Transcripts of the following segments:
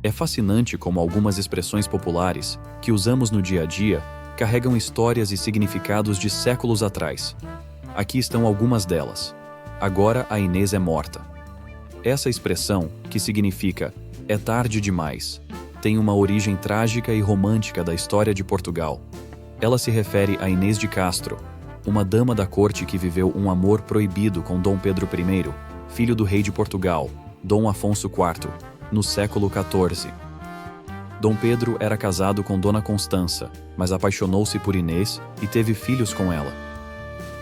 É fascinante como algumas expressões populares, que usamos no dia a dia, carregam histórias e significados de séculos atrás. Aqui estão algumas delas. Agora a Inês é morta. Essa expressão, que significa "é tarde demais", tem uma origem trágica e romântica da história de Portugal. Ela se refere a Inês de Castro, uma dama da corte que viveu um amor proibido com Dom Pedro I, filho do rei de Portugal, Dom Afonso IV, no século XIV. Dom Pedro era casado com Dona Constança, mas apaixonou-se por Inês e teve filhos com ela.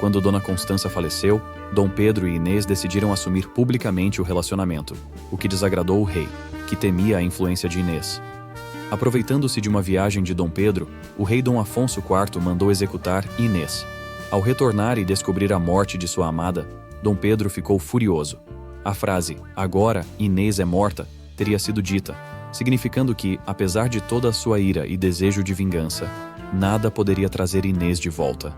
Quando Dona Constança faleceu, Dom Pedro e Inês decidiram assumir publicamente o relacionamento, o que desagradou o rei, que temia a influência de Inês. Aproveitando-se de uma viagem de Dom Pedro, o rei Dom Afonso IV mandou executar Inês. Ao retornar e descobrir a morte de sua amada, Dom Pedro ficou furioso. A frase "agora Inês é morta" teria sido dita, significando que, apesar de toda a sua ira e desejo de vingança, nada poderia trazer Inês de volta.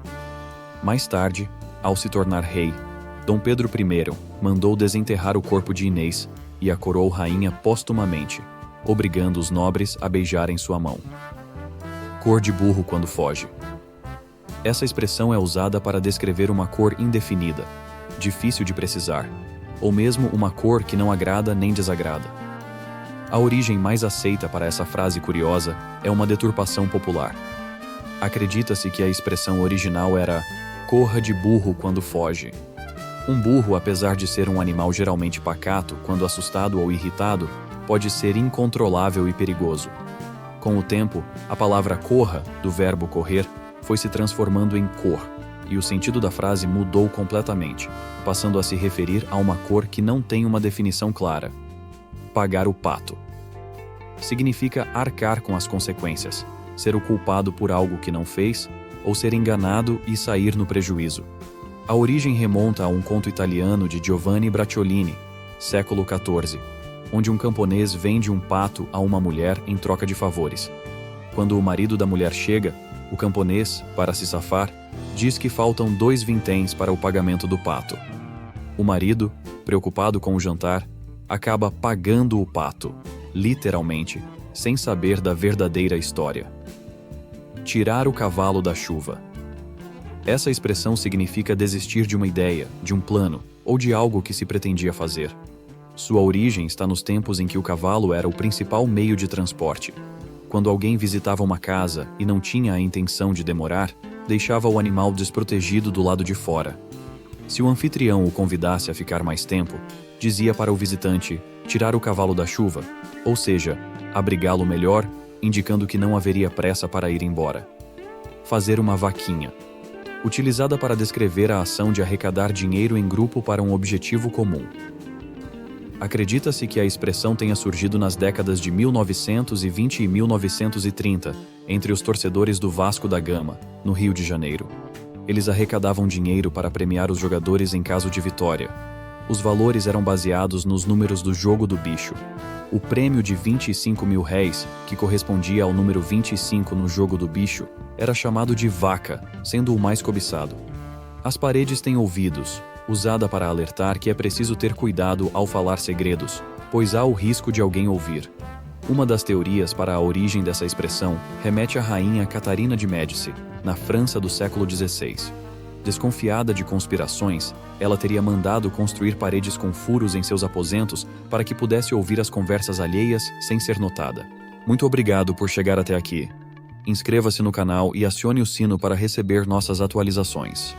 Mais tarde, ao se tornar rei, Dom Pedro I mandou desenterrar o corpo de Inês e a coroou rainha póstumamente, obrigando os nobres a beijarem sua mão. Cor de burro quando foge. Essa expressão é usada para descrever uma cor indefinida, difícil de precisar, ou mesmo uma cor que não agrada nem desagrada. A origem mais aceita para essa frase curiosa é uma deturpação popular. Acredita-se que a expressão original era "corra de burro quando foge". Um burro, apesar de ser um animal geralmente pacato, quando assustado ou irritado, pode ser incontrolável e perigoso. Com o tempo, a palavra corra, do verbo correr, foi se transformando em cor, e o sentido da frase mudou completamente, passando a se referir a uma cor que não tem uma definição clara. Pagar o pato. Significa arcar com as consequências, ser o culpado por algo que não fez, ou ser enganado e sair no prejuízo. A origem remonta a um conto italiano de Giovanni Bracciolini, século XIV, onde um camponês vende um pato a uma mulher em troca de favores. Quando o marido da mulher chega, o camponês, para se safar, diz que faltam 2 vinténs para o pagamento do pato. O marido, preocupado com o jantar, acaba pagando o pato, literalmente, sem saber da verdadeira história. Tirar o cavalo da chuva. Essa expressão significa desistir de uma ideia, de um plano, ou de algo que se pretendia fazer. Sua origem está nos tempos em que o cavalo era o principal meio de transporte. Quando alguém visitava uma casa e não tinha a intenção de demorar, deixava o animal desprotegido do lado de fora. Se o anfitrião o convidasse a ficar mais tempo, dizia para o visitante tirar o cavalo da chuva, ou seja, abrigá-lo melhor, indicando que não haveria pressa para ir embora. Fazer uma vaquinha. Utilizada para descrever a ação de arrecadar dinheiro em grupo para um objetivo comum. Acredita-se que a expressão tenha surgido nas décadas de 1920 e 1930, entre os torcedores do Vasco da Gama, no Rio de Janeiro. Eles arrecadavam dinheiro para premiar os jogadores em caso de vitória. Os valores eram baseados nos números do jogo do bicho. O prêmio de R$ 25.000, que correspondia ao número 25 no jogo do bicho, era chamado de vaca, sendo o mais cobiçado. As paredes têm ouvidos, usada para alertar que é preciso ter cuidado ao falar segredos, pois há o risco de alguém ouvir. Uma das teorias para a origem dessa expressão remete à rainha Catarina de Médici, na França do século XVI. Desconfiada de conspirações, ela teria mandado construir paredes com furos em seus aposentos para que pudesse ouvir as conversas alheias sem ser notada. Muito obrigado por chegar até aqui. Inscreva-se no canal e acione o sino para receber nossas atualizações.